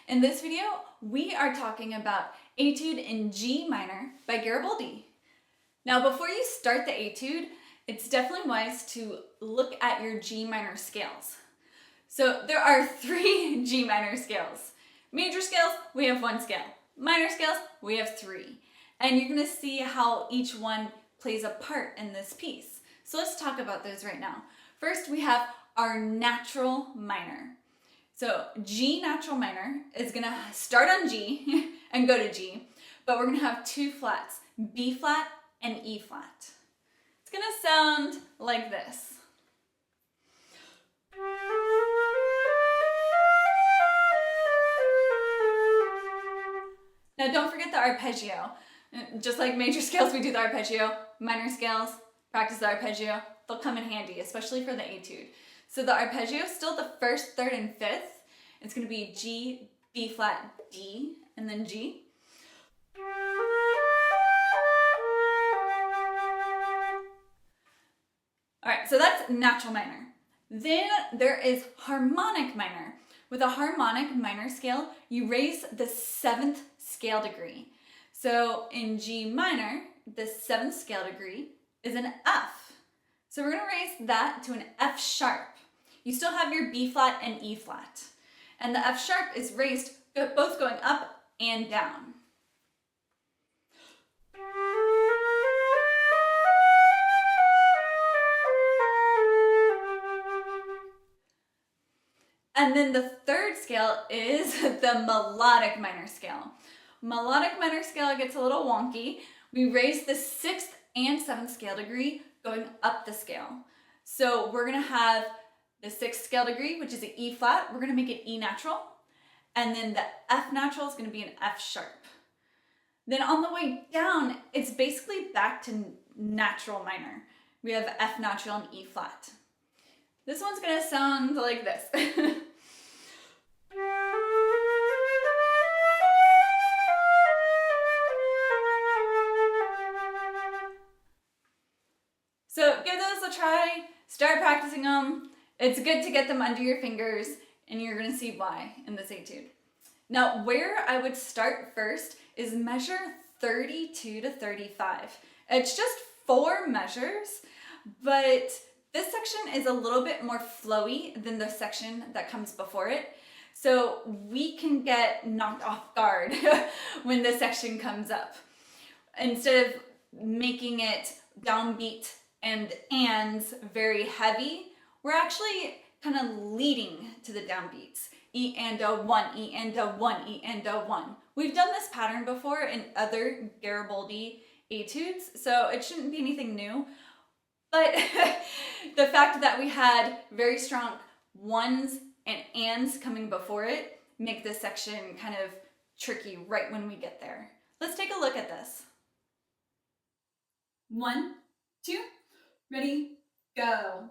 In this video, we are talking about Etude in G minor by Gariboldi. Now, before you start the Etude, it's definitely wise to look at your G minor scales. So there are 3 G minor scales. Major scales, we have 1 scale. Minor scales, we have 3. And you're gonna see how each one plays a part in this piece. So let's talk about those right now. First, we have our natural minor. So G natural minor is gonna start on G and go to G, but we're gonna have 2 flats, B flat and E flat. It's gonna sound like this. Now don't forget the arpeggio. Just like major scales, we do the arpeggio. Minor scales, practice the arpeggio. They'll come in handy, especially for the Etude. So the arpeggio is still the 1st, 3rd, and 5th. It's going to be G, B flat, D, and then G. All right, so that's natural minor. Then there is harmonic minor. With a harmonic minor scale, you raise the 7th scale degree. So in G minor, the 7th scale degree is an F. So we're going to raise that to an F sharp. You still have your B flat and E flat. And the F sharp is raised, both going up and down. And then the 3rd scale is the melodic minor scale. Melodic minor scale gets a little wonky. We raise the 6th and 7th scale degree going up the scale. So we're gonna have the 6th scale degree, which is an E flat. We're gonna make it E natural. And then the F natural is gonna be an F sharp. Then on the way down, it's basically back to natural minor. We have F natural and E flat. This one's gonna sound like this. So give those a try, start practicing them. It's good to get them under your fingers, and you're gonna see why in this Etude. Now, where I would start first is measure 32 to 35. It's just 4 measures, but this section is a little bit more flowy than the section that comes before it. So we can get knocked off guard when this section comes up. Instead of making it downbeat and ands very heavy, we're actually kind of leading to the downbeats. E and a 1, E and a 1, E and a 1. We've done this pattern before in other Gariboldi Etudes, so it shouldn't be anything new. But the fact that we had very strong 1s and ands coming before it make this section kind of tricky right when we get there. Let's take a look at this. 1, 2, ready, go.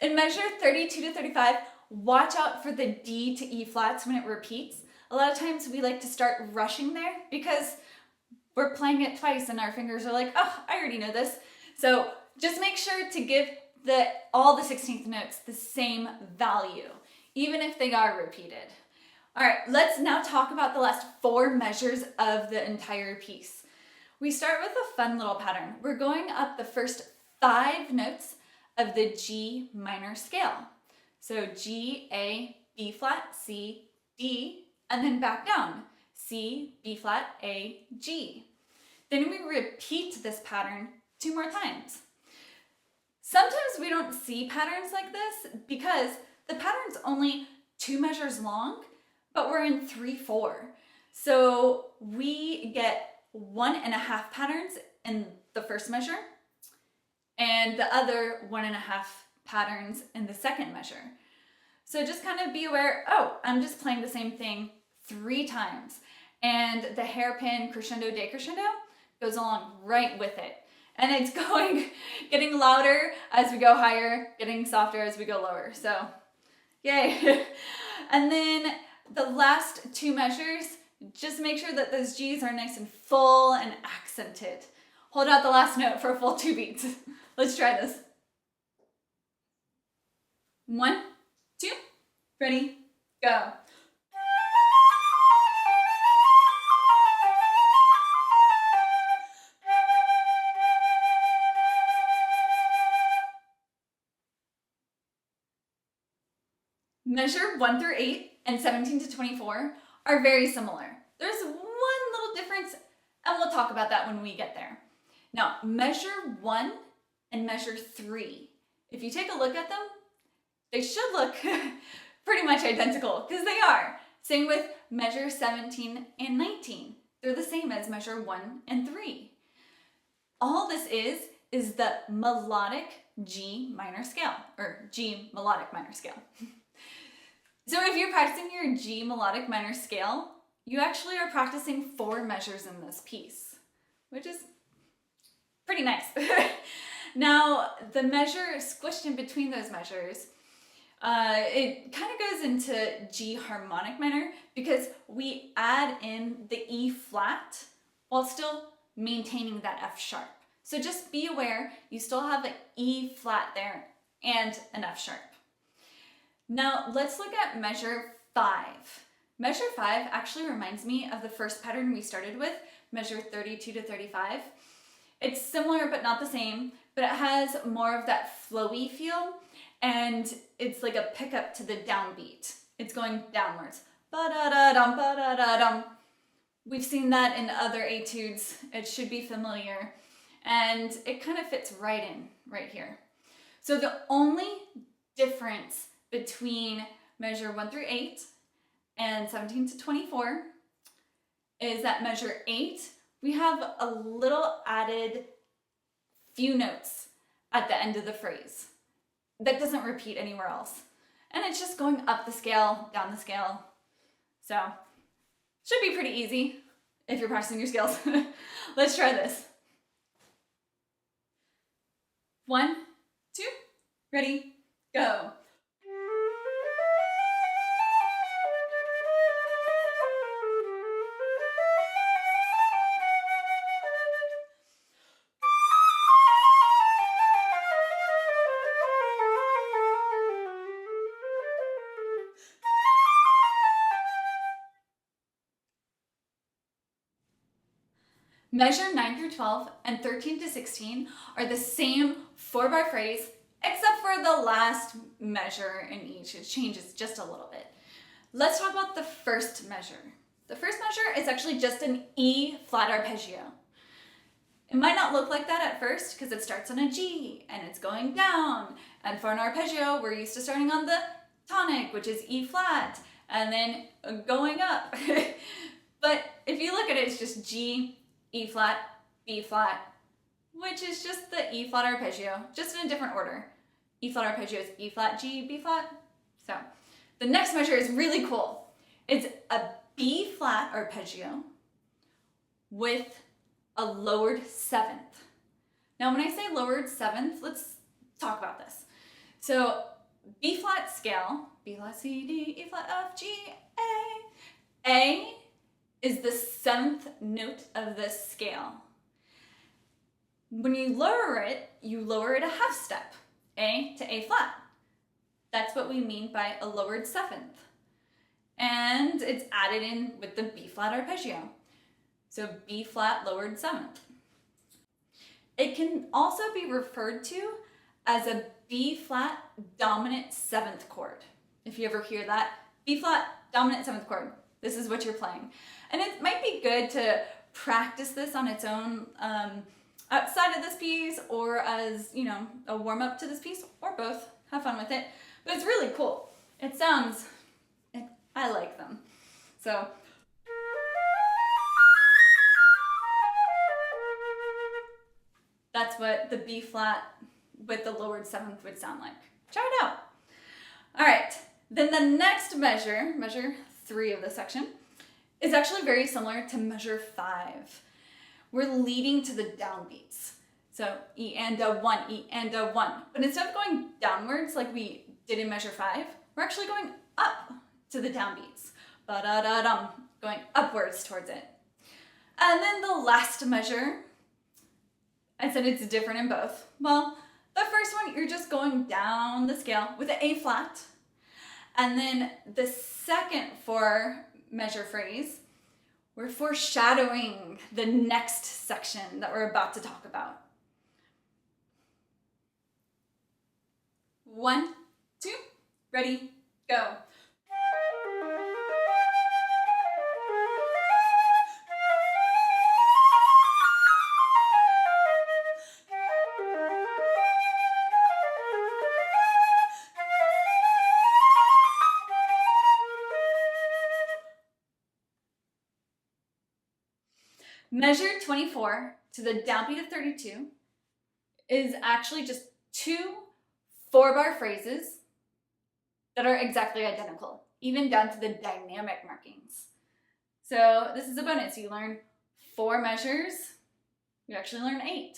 In measure 32 to 35, watch out for the D to E flats when it repeats. A lot of times we like to start rushing there because we're playing it twice and our fingers are like, oh, I already know this. So just make sure to give all the 16th notes the same value, even if they are repeated. All right, let's now talk about the last 4 measures of the entire piece. We start with a fun little pattern. We're going up the first 5 notes of the G minor scale. So G, A, B flat, C, D, and then back down. C, B flat, A, G. Then we repeat this pattern 2 more times. Sometimes we don't see patterns like this because the pattern's only 2 measures long, but we're in 3/4. So we get 1.5 patterns in the first measure, and the other 1.5 patterns in the second measure. So just kind of be aware, oh, I'm just playing the same thing 3 times. And the hairpin crescendo decrescendo goes along right with it. And it's getting louder as we go higher, getting softer as we go lower. So, yay. And then the last two measures, just make sure that those G's are nice and full and accented. Hold out the last note for a full 2 beats. Let's try this. 1, 2, ready, go. Measure 1 through 8 and 17 to 24 are very similar. There's one little difference, and we'll talk about that when we get there. Now, measure 1 and measure 3. If you take a look at them, they should look pretty much identical, because they are. Same with measure 17 and 19. They're the same as measure 1 and 3. All this is the melodic G minor scale, or G melodic minor scale. So if you're practicing your G melodic minor scale, you actually are practicing 4 measures in this piece, which is pretty nice. Now, the measure squished in between those measures, it kind of goes into G harmonic minor because we add in the E flat while still maintaining that F sharp. So just be aware, you still have an E flat there and an F sharp. Now let's look at measure 5. Measure 5 actually reminds me of the first pattern we started with, measure 32 to 35. It's similar but not the same, but it has more of that flowy feel, and it's like a pickup to the downbeat. It's going downwards. Ba-da-da-dum, ba-da-da-dum. We've seen that in other etudes. It should be familiar, and it kind of fits right in, right here. So the only difference between measure 1 through 8 and 17 to 24 is that measure 8, we have a little added few notes at the end of the phrase that doesn't repeat anywhere else. And it's just going up the scale, down the scale. So, should be pretty easy if you're practicing your scales. Let's try this. 1, 2, ready, go. Measure 9 through 12 and 13 to 16 are the same 4-bar phrase, except for the last measure in each. It changes just a little bit. Let's talk about the first measure. The first measure is actually just an E flat arpeggio. It might not look like that at first because it starts on a G and it's going down. And for an arpeggio, we're used to starting on the tonic, which is E flat, and then going up. But if you look at it, it's just G, E flat, B flat, which is just the E flat arpeggio, just in a different order. E flat arpeggio is E flat, G, B flat. So the next measure is really cool. It's a B flat arpeggio with a lowered 7th. Now when I say lowered 7th, let's talk about this. So B flat scale, B flat, C, D, E flat, F, G, A. A is the 7th note of this scale. When you lower it a half step, A to A flat. That's what we mean by a lowered 7th. And it's added in with the B flat arpeggio. So B flat lowered 7th. It can also be referred to as a B flat dominant 7th chord. If you ever hear that, B flat dominant 7th chord. This is what you're playing. And it might be good to practice this on its own outside of this piece, or as, you know, a warm-up to this piece, or both. Have fun with it. But it's really cool. It sounds, I like them. So. That's what the B flat with the lowered 7th would sound like. Try it out. All right, then the next measure, measure 3 of the section, is actually very similar to measure 5. We're leading to the downbeats. So E and a 1, E and a 1. But instead of going downwards like we did in measure 5, we're actually going up to the downbeats. ba-da-da-dum, going upwards towards it. And then the last measure, I said it's different in both. Well, the first one, you're just going down the scale with an A flat. And then the second 4 measure phrase, we're foreshadowing the next section that we're about to talk about. 1, 2, ready, go. Measure 24 to the downbeat of 32 is actually just 2 4-bar phrases that are exactly identical, even down to the dynamic markings. So this is a bonus. You learn 4 measures, you actually learn 8.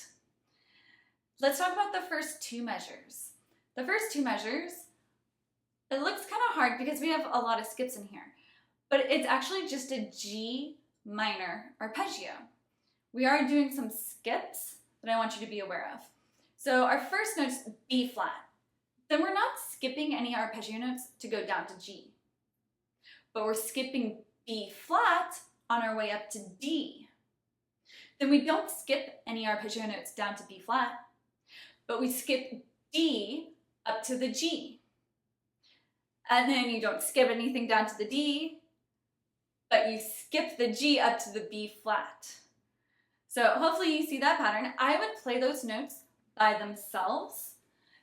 Let's talk about the first 2 measures. The first 2 measures, it looks kind of hard because we have a lot of skips in here, but it's actually just a G minor arpeggio. We are doing some skips that I want you to be aware of. So our first note's B flat. Then we're not skipping any arpeggio notes to go down to G, but we're skipping B flat on our way up to D. Then we don't skip any arpeggio notes down to B flat, but we skip D up to the G. And then you don't skip anything down to the D, but you skip the G up to the B flat. So hopefully you see that pattern. I would play those notes by themselves,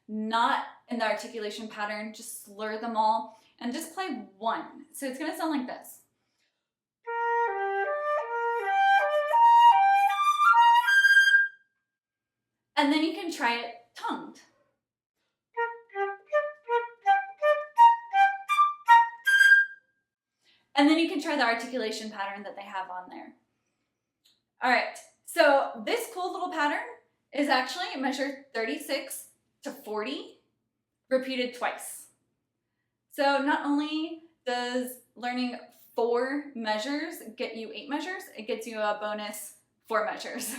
not in the articulation pattern, just slur them all and just play one. So it's gonna sound like this. And then you can try it tongued. And then you can try the articulation pattern that they have on there. All right, so this cool little pattern is actually measured 36 to 40, repeated twice. So not only does learning 4 measures get you 8 measures, it gets you a bonus 4 measures.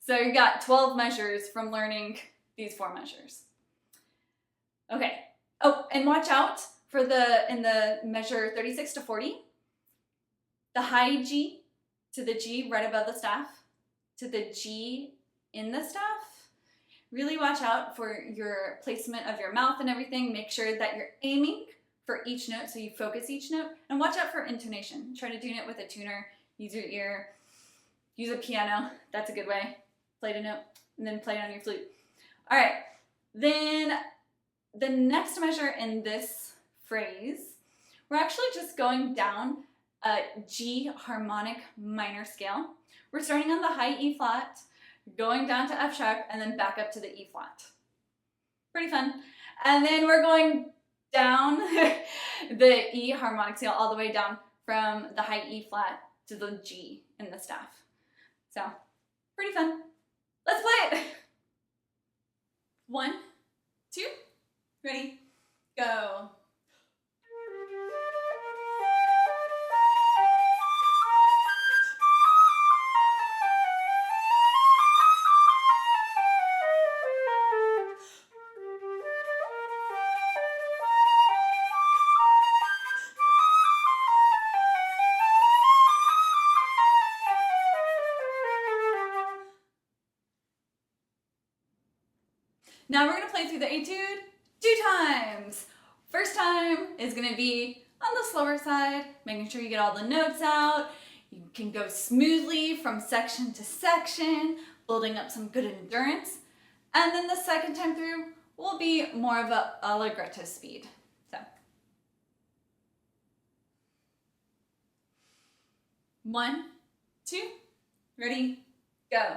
So you got 12 measures from learning these 4 measures. Okay, oh, and watch out for in the measure 36 to 40, the high G to the G right above the staff, to the G in the staff. Really watch out for your placement of your mouth and everything. Make sure that you're aiming for each note so you focus each note, and watch out for intonation. Try to tune it with a tuner, use your ear, use a piano. That's a good way. Play a note and then play it on your flute. All right, then the next measure in this phrase, we're actually just going down a G harmonic minor scale. We're starting on the high E flat, going down to F sharp, and then back up to the E flat. Pretty fun. And then we're going down the E harmonic scale all the way down from the high E flat to the G in the staff. So, pretty fun. Let's play it. 1, 2, ready, go. Now we're gonna play through the etude 2 times. First time is gonna be on the slower side, making sure you get all the notes out. You can go smoothly from section to section, building up some good endurance. And then the second time through will be more of a allegretto speed. So, 1, 2, ready, go.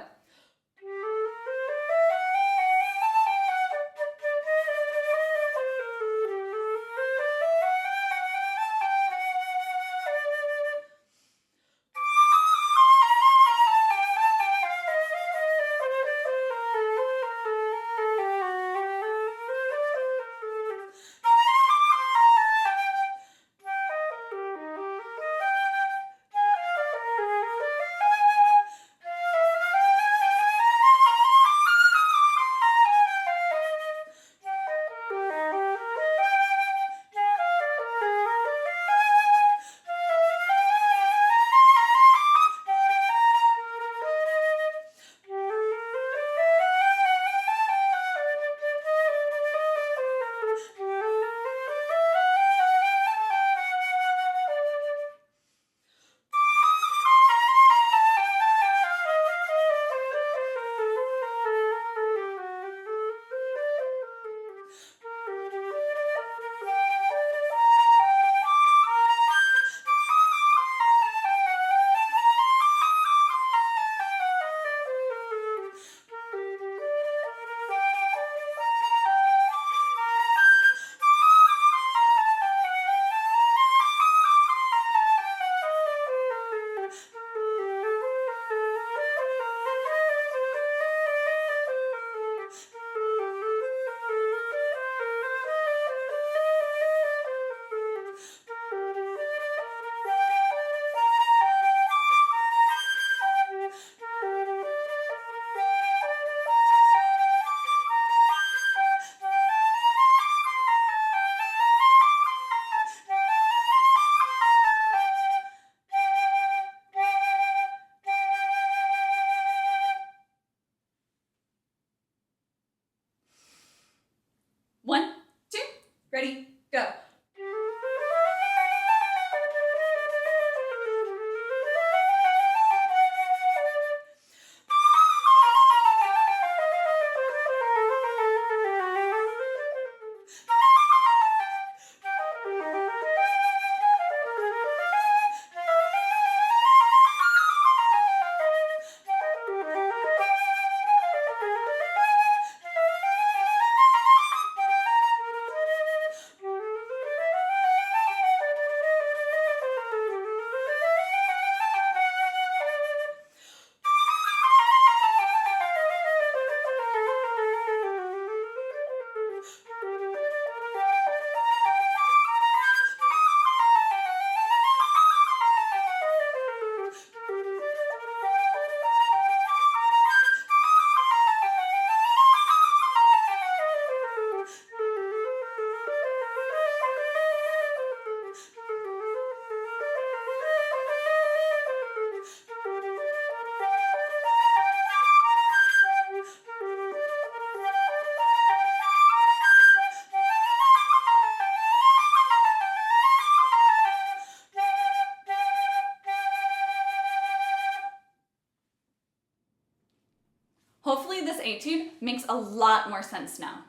Suddenly this etude makes a lot more sense now.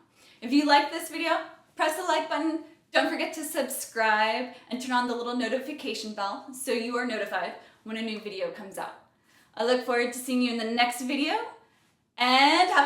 If you like this video, press the like button. Don't forget to subscribe and turn on the little notification bell so you are notified when a new video comes out. I look forward to seeing you in the next video, and have